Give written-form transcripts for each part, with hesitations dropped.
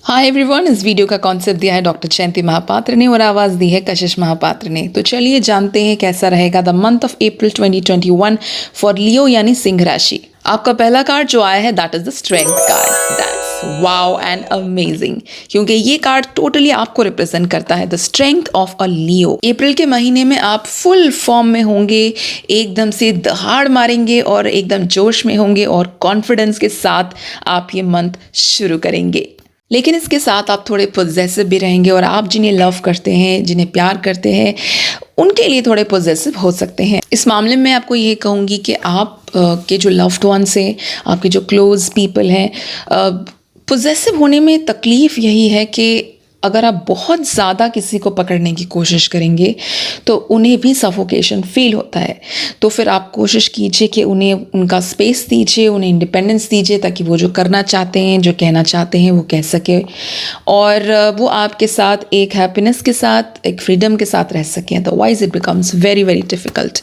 Hi everyone, इस video का concept दिया है डॉक्टर जयंती महापात्र ने और आवाज़ दी है कशिश महापात्र ने। तो चलिए जानते हैं कैसा रहेगा the month of April 2021 for Leo यानी सिंह राशि। आपका पहला कार्ड जो आया है that is the strength card. That's wow and amazing, क्योंकि ये कार्ड टोटली आपको रिप्रेजेंट करता है the strength of a Leo. अप्रैल के महीने में आप फुल फॉर्म में होंगे, एकदम से दहाड़ मारेंगे और एकदम जोश में होंगे और कॉन्फिडेंस के साथ आप ये मंथ शुरू करेंगे। लेकिन इसके साथ आप थोड़े पॉजेसिव भी रहेंगे और आप जिन्हें लव करते हैं, जिन्हें प्यार करते हैं, उनके लिए थोड़े पॉजेसिव हो सकते हैं। इस मामले में आपको ये कहूँगी कि आप के जो लव्ड वंस हैं, आपके जो क्लोज पीपल हैं, पॉजेसिव होने में तकलीफ़ यही है कि अगर आप बहुत ज़्यादा किसी को पकड़ने की कोशिश करेंगे तो उन्हें भी सफोकेशन फील होता है। तो फिर आप कोशिश कीजिए कि उन्हें उनका स्पेस दीजिए, उन्हें इंडिपेंडेंस दीजिए, ताकि वो जो करना चाहते हैं, जो कहना चाहते हैं, वो कह सके और वो आपके साथ एक हैप्पीनेस के साथ, एक फ्रीडम के साथ रह सकें। Otherwise it becomes very very difficult.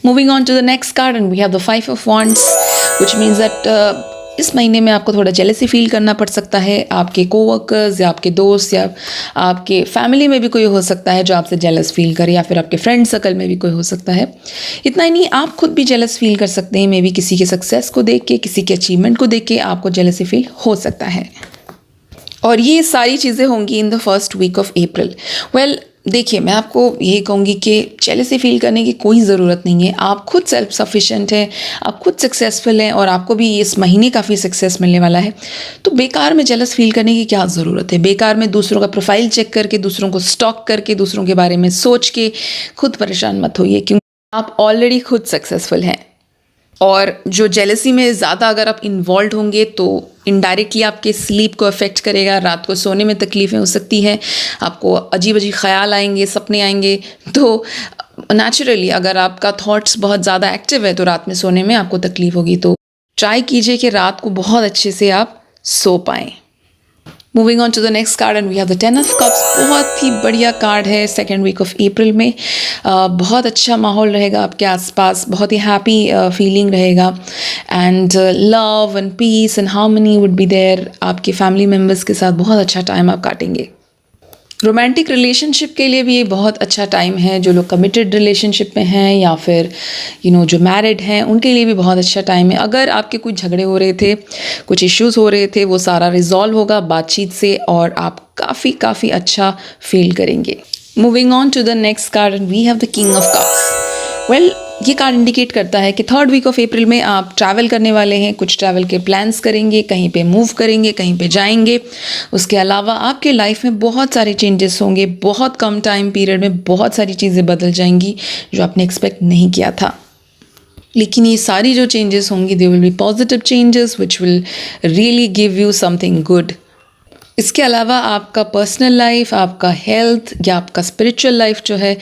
Moving on to the next card and we have the 5 of wands, which means that इस महीने में आपको थोड़ा जेलसी फील करना पड़ सकता है। आपके कोवर्कर्स या आपके दोस्त या आपके फैमिली में भी कोई हो सकता है जो आपसे जेलस फील करे, या फिर आपके फ्रेंड सर्कल में भी कोई हो सकता है। इतना ही नहीं, आप खुद भी जेलस फील कर सकते हैं। मे बी किसी के सक्सेस को देख के, किसी के अचीवमेंट को देख के आपको जेलसी फील हो सकता है। और ये सारी चीज़ें होंगी in the first week of April. Well देखिए, मैं आपको ये कहूँगी कि जेलसी फील करने की कोई ज़रूरत नहीं है। आप खुद सेल्फ सफिशिएंट हैं, आप खुद सक्सेसफुल हैं और आपको भी इस महीने काफ़ी सक्सेस मिलने वाला है। तो बेकार में जेलस फील करने की क्या ज़रूरत है? बेकार में दूसरों का प्रोफाइल चेक करके, दूसरों को स्टॉक करके, दूसरों के बारे में सोच के खुद परेशान मत होइए, क्योंकि आप ऑलरेडी खुद सक्सेसफुल हैं। और जो जेलसी में ज़्यादा अगर आप इन्वॉल्व होंगे तो इनडायरेक्टली आपके स्लीप को अफेक्ट करेगा। रात को सोने में तकलीफ़ें हो सकती हैं, आपको अजीब अजीब ख्याल आएंगे, सपने आएंगे। तो नेचुरली अगर आपका थॉट्स बहुत ज़्यादा एक्टिव है तो रात में सोने में आपको तकलीफ़ होगी। तो ट्राई कीजिए कि रात को बहुत अच्छे से आप सो पाएँ। Moving on to the next card and we have the 10 of cups. बहुत ही बढ़िया कार्ड है सेकेंड वीक ऑफ अप्रैल में। बहुत अच्छा माहौल रहेगा आपके आसपास, बहुत ही हैप्पी फीलिंग रहेगा and love and peace and harmony would be there. आपके फैमिली मेम्बर्स के साथ बहुत अच्छा टाइम आप काटेंगे। रोमांटिक रिलेशनशिप के लिए भी ये बहुत अच्छा टाइम है। जो लोग कमिटेड रिलेशनशिप में हैं या फिर जो मैरिड हैं, उनके लिए भी बहुत अच्छा टाइम है। अगर आपके कुछ झगड़े हो रहे थे, कुछ इश्यूज़ हो रहे थे, वो सारा रिजॉल्व होगा बातचीत से और आप काफ़ी अच्छा फील करेंगे। Moving on to the next card and we have the king of cups. Well ये कार्ड इंडिकेट करता है कि थर्ड वीक ऑफ अप्रैल में आप ट्रैवल करने वाले हैं, कुछ ट्रैवल के प्लान्स करेंगे, कहीं पे मूव करेंगे, कहीं पे जाएंगे। उसके अलावा आपके लाइफ में बहुत सारे चेंजेस होंगे। बहुत कम टाइम पीरियड में बहुत सारी चीज़ें बदल जाएंगी जो आपने एक्सपेक्ट नहीं किया था। लेकिन ये सारी जो चेंजेस होंगी they will be positive changes which will really give you something good. इसके अलावा आपका पर्सनल लाइफ, आपका हेल्थ या आपका स्पिरिचुअल लाइफ जो है,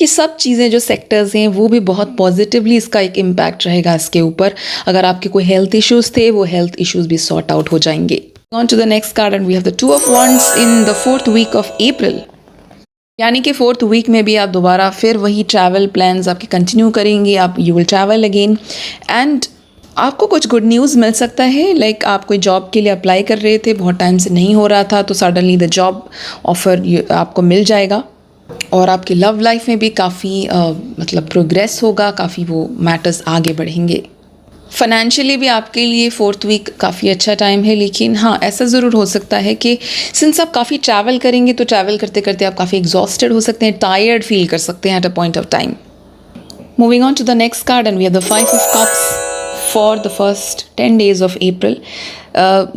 ये सब चीज़ें जो सेक्टर्स हैं वो भी बहुत पॉजिटिवली इसका एक इम्पैक्ट रहेगा इसके ऊपर। अगर आपके कोई हेल्थ इश्यूज़ थे वो हेल्थ इश्यूज़ भी सॉर्ट आउट हो जाएंगे। On to the next card and we have the 2 of wands in the 4th week of April. यानी कि 4th वीक में भी आप दोबारा फिर वही ट्रैवल प्लान्स आपके कंटिन्यू करेंगे। आप you will travel again and आपको कुछ गुड न्यूज़ मिल सकता है। लाइक आप कोई जॉब के लिए अप्लाई कर रहे थे, बहुत टाइम से नहीं हो रहा था, तो सडनली द जॉब ऑफ़र आपको मिल जाएगा। और आपकी लव लाइफ में भी काफ़ी मतलब प्रोग्रेस होगा, काफ़ी वो मैटर्स आगे बढ़ेंगे। फाइनेंशियली भी आपके लिए 4th वीक काफ़ी अच्छा टाइम है। लेकिन हाँ, ऐसा ज़रूर हो सकता है कि सिंस आप काफ़ी ट्रैवल करेंगे तो ट्रैवल करते करते आप काफ़ी एग्जॉस्टेड हो सकते हैं, टायर्ड फील कर सकते हैं at a point of time. Moving on to the next card and we have the 5 of cups for the first 10 days of April.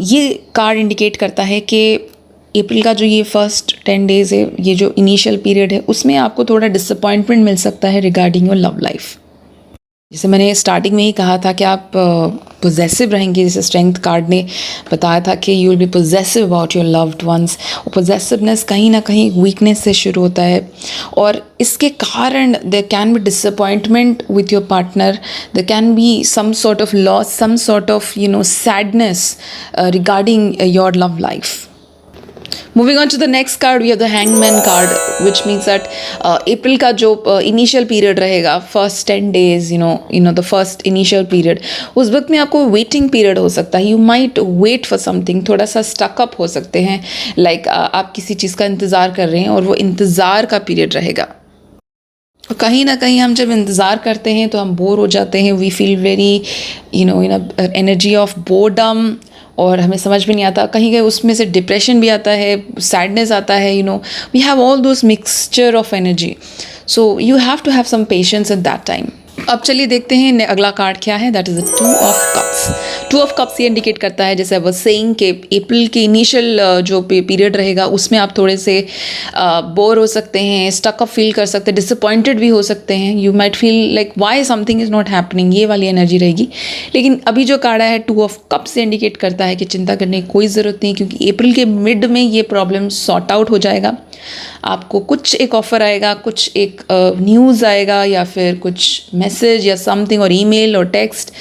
ये कार्ड इंडिकेट करता है कि अप्रैल का जो ये फर्स्ट 10 days है, ये जो इनिशियल पीरियड है, उसमें आपको थोड़ा डिसअपॉइंटमेंट मिल सकता है रिगार्डिंग योर लव लाइफ। जैसे मैंने स्टार्टिंग में ही कहा था कि आप पोजेसिव रहेंगे। जैसे स्ट्रेंथ कार्ड ने बताया था कि you will be possessive about your loved ones. और पोजेसिवनेस कहीं ना कहीं वीकनेस से शुरू होता है और इसके कारण there can be disappointment with your partner, there can be some sort of loss, some sort of sadness regarding your love life. Moving on to the next card, we have the Hangman card, which means that अप्रैल का जो initial period रहेगा, first 10 days, the first initial period, उस वक्त में आपको waiting period हो सकता है. You might wait for something, थोड़ा सा स्टकअप हो सकते हैं. लाइक आप किसी चीज़ का इंतज़ार कर रहे हैं और वो इंतज़ार का पीरियड रहेगा. कहीं ना कहीं हम जब इंतज़ार करते हैं तो हम बोर हो जाते हैं. We feel very energy of boredom, और हमें समझ में नहीं आता. कहीं कहीं उसमें से डिप्रेशन भी आता है, सैडनेस आता है. We have all those mixture of energy. So you have to have some patience at that time. अब चलिए देखते हैं अगला कार्ड क्या है. That is the 2 of Cups. 2 of Cups ये इंडिकेट करता है, जैसे वो सेइंग के अप्रैल के इनिशियल जो पीरियड रहेगा उसमें आप थोड़े से बोर हो सकते हैं, स्टकअप फील कर सकते हैं, डिसअपॉइंटेड भी हो सकते हैं. You might feel like why something is not happening, ये वाली एनर्जी रहेगी. लेकिन अभी जो कार्ड है 2 of Cups से इंडिकेट करता है कि चिंता करने की कोई ज़रूरत नहीं, क्योंकि अप्रैल के मिड में ये प्रॉब्लम सॉर्ट आउट हो जाएगा. आपको कुछ एक ऑफ़र आएगा, कुछ एक न्यूज़ आएगा, या फिर कुछ मैसेज या समथिंग, और ईमेल और टेक्स्ट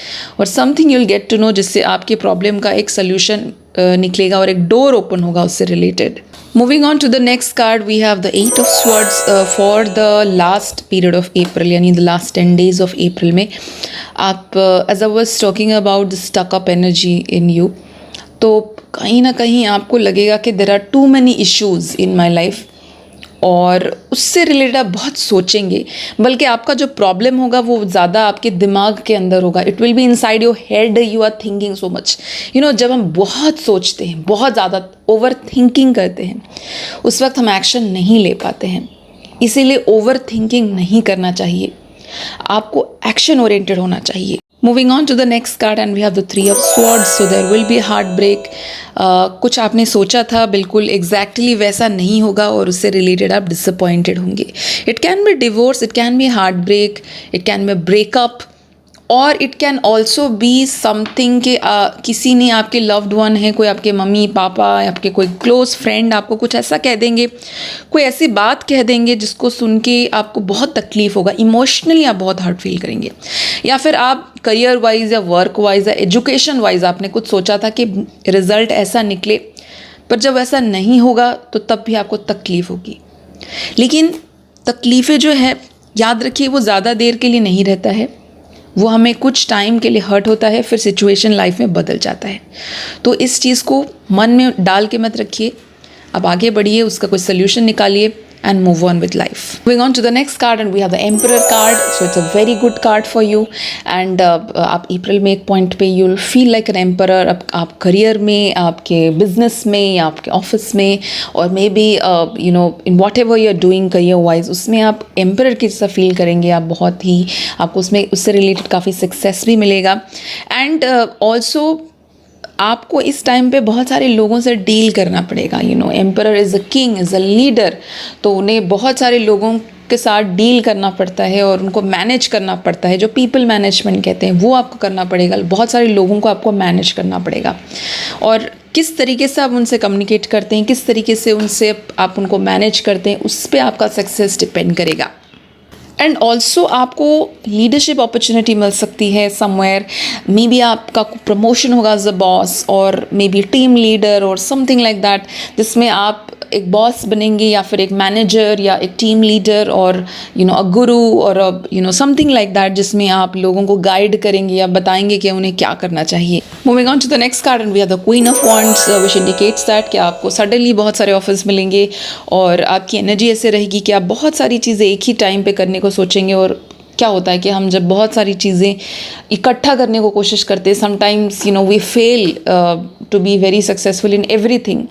और something you will get to know, जिससे आपके प्रॉब्लम का एक सोल्यूशन निकलेगा और एक डोर ओपन होगा उससे related. Moving on to the next card, we have the 8 of Swords for the last period of April, यानी the last 10 days of April में. आप as I was talking about the stuck up energy in you, तो कहीं ना कहीं आपको लगेगा कि there are too many issues in my life, और उससे रिलेटेड आप बहुत सोचेंगे. बल्कि आपका जो प्रॉब्लम होगा वो ज़्यादा आपके दिमाग के अंदर होगा. It will be inside your head. You are thinking so much. जब हम बहुत सोचते हैं, बहुत ज़्यादा ओवर थिंकिंग करते हैं, उस वक्त हम एक्शन नहीं ले पाते हैं. इसीलिए ओवर थिंकिंग नहीं करना चाहिए, आपको एक्शन ओरिएंटेड होना चाहिए. Moving on to the next card, and we have the 3 of Swords. So there will be heartbreak. कुछ आपने सोचा था बिल्कुल एग्जैक्टली वैसा नहीं होगा, और उससे रिलेटेड आप डिसअपॉइंटेड होंगे. It can be divorce, it can be heart break, it can be breakup, और it can also be something कि किसी ने, आपके लव्ड वन है, कोई आपके मम्मी पापा, आपके कोई क्लोज फ्रेंड आपको कुछ ऐसा कह देंगे, कोई ऐसी बात कह देंगे जिसको सुन के आपको बहुत तकलीफ़ होगा. इमोशनली आप बहुत हर्ट फील करेंगे. या फिर आप करियर वाइज या वर्क वाइज या एजुकेशन वाइज आपने कुछ सोचा था कि रिज़ल्ट ऐसा निकले, पर जब ऐसा नहीं होगा तो तब भी आपको तकलीफ़ होगी. लेकिन तकलीफ़ें जो है, याद रखिए, वो ज़्यादा देर के लिए नहीं रहता है. वो हमें कुछ टाइम के लिए हर्ट होता है, फिर सिचुएशन लाइफ में बदल जाता है. तो इस चीज़ को मन में डाल के मत रखिए, अब आगे बढ़िए, उसका कोई सोल्यूशन निकालिए and move on with life. Moving on to the next card, and we have the Emperor card. So it's a very good card for you. And आप अप्रैल में एक पॉइंट पे you'll feel like an emperor. आप career में, आपके business में, या आपके ऑफिस में, और may be in whatever you're doing career wise, उसमें आप एम्परर की जैसा फील करेंगे. आप बहुत ही, आपको उसमें उससे रिलेटेड काफ़ी सक्सेस भी मिलेगा. एंड ऑल्सो आपको इस टाइम पे बहुत सारे लोगों से डील करना पड़ेगा. Emperor is a king, is a leader, तो उन्हें बहुत सारे लोगों के साथ डील करना पड़ता है और उनको मैनेज करना पड़ता है. जो पीपल मैनेजमेंट कहते हैं वो आपको करना पड़ेगा. बहुत सारे लोगों को आपको मैनेज करना पड़ेगा, और किस तरीके से आप उनसे कम्युनिकेट करते हैं, किस तरीके से उनसे आप उनको मैनेज करते हैं, उस पर आपका सक्सेस डिपेंड करेगा. एंड ऑल्सो आपको लीडरशिप अपॉर्चुनिटी मिल सकती है समवेयर. मे बी आपका प्रमोशन होगा एज अ बॉस, और मे बी टीम लीडर और समथिंग लाइक दैट, जिसमें आप एक बॉस बनेंगे, या फिर एक मैनेजर, या एक टीम लीडर, और अ गुरु, और समथिंग लाइक दैट, जिसमें आप लोगों को गाइड करेंगे या बताएंगे कि उन्हें क्या करना चाहिए. Moving on to the next card, and we have the queen of wands, which indicates that कि आपको सडनली बहुत सारे ऑफर्स मिलेंगे, और आपकी एनर्जी ऐसे रहेगी कि आप बहुत सारी चीज़ें एक ही टाइम पे करने को सोचेंगे. और क्या होता है कि हम जब बहुत सारी चीज़ें इकट्ठा करने को कोशिश करते हैं, sometimes we fail to be very successful in everything.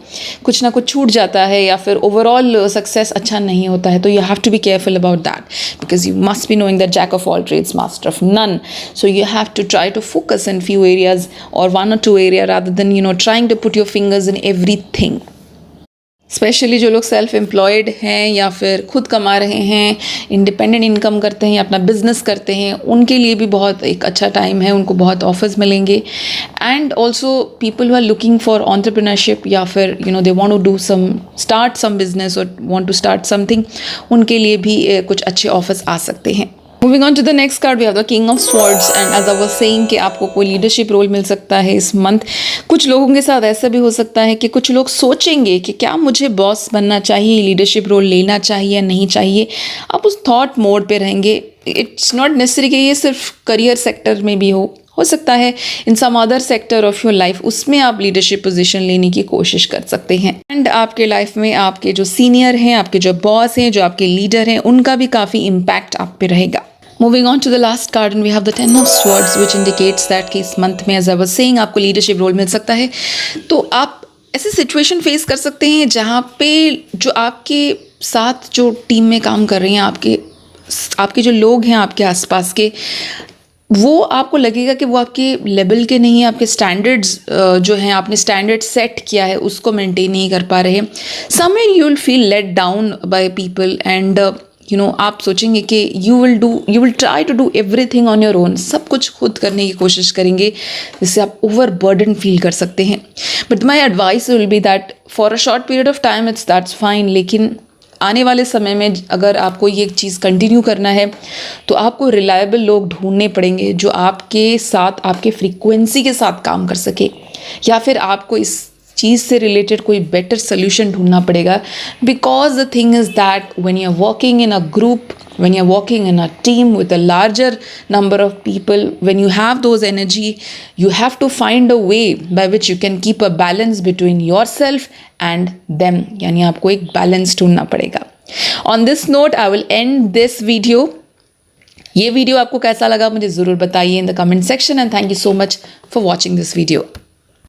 कुछ ना कुछ छूट जाता है, या फिर ओवरऑल सक्सेस अच्छा नहीं होता है. तो you have to be careful about that, because you must be knowing that jack of all trades master of none. So you have to try to focus in few areas, और 1 or 2 area, rather than trying to put your fingers in everything. Specially जो लोग self employed हैं, या फिर खुद कमा रहे हैं, इंडिपेंडेंट इनकम करते हैं, अपना बिजनेस करते हैं, उनके लिए भी बहुत एक अच्छा टाइम है. उनको बहुत ऑफर्स मिलेंगे. And also people who are looking for entrepreneurship, या फिर they want to do start some business और वांट टू स्टार्ट समथिंग, उनके लिए भी कुछ अच्छे ऑफर्स आ सकते हैं. Moving on to the next card we have the king of swords and as I was saying कि आपको कोई लीडरशिप रोल मिल सकता है इस मंथ। कुछ लोगों के साथ ऐसा भी हो सकता है कि कुछ लोग सोचेंगे कि क्या मुझे बॉस बनना चाहिए, लीडरशिप रोल लेना चाहिए या नहीं चाहिए। आप उस थॉट मोड पे रहेंगे। इट्स नॉट नेसेसरी कि ये सिर्फ करियर सेक्टर में भी हो सकता है in some other sector of your life, उसमें आप लीडरशिप पोजीशन लेने की कोशिश कर सकते हैं। एंड आपके लाइफ में आपके जो सीनियर हैं, आपके जो बॉस हैं, जो आपके लीडर हैं, उनका भी काफ़ी इम्पैक्ट आप पे रहेगा। Moving on to the last card and we have the Ten of Swords which indicates that कि इस मंथ में as I was saying आपको लीडरशिप रोल मिल सकता है। तो आप ऐसे सिचुएशन फेस कर सकते हैं जहाँ पे जो आपके साथ जो टीम में काम कर रहे हैं, आपके जो लोग हैं आपके आसपास के, वो आपको लगेगा कि वो आपके लेवल के नहीं है, आपके स्टैंडर्ड्स जो हैं, आपने स्टैंडर्ड सेट किया है उसको मेंटेन नहीं कर पा रहे हैं। Somewhere you will feel let down by people and आप सोचेंगे कि you will try to do everything on your own, सब कुछ खुद करने की कोशिश करेंगे जिससे आप ओवर बर्डन फील कर सकते हैं। But my advice will be that for a short period of time that's fine, लेकिन आने वाले समय में अगर आपको ये चीज़ कंटिन्यू करना है तो आपको रिलायबल लोग ढूंढने पड़ेंगे जो आपके साथ आपके फ्रीक्वेंसी के साथ काम कर सके, या फिर आपको इस चीज़ से रिलेटेड कोई बेटर सोल्यूशन ढूंढना पड़ेगा। Because the thing is that when you are working in a group, when you're working in a team with a larger number of people, when you have those energy, you have to find a way by which you can keep a balance between yourself and them, यानी आपको एक balance ढूंढना पड़ेगा। On this note, I will end this video. ये video आपको कैसा लगा मुझे ज़रूर बताइए in the comment section and thank you so much for watching this video.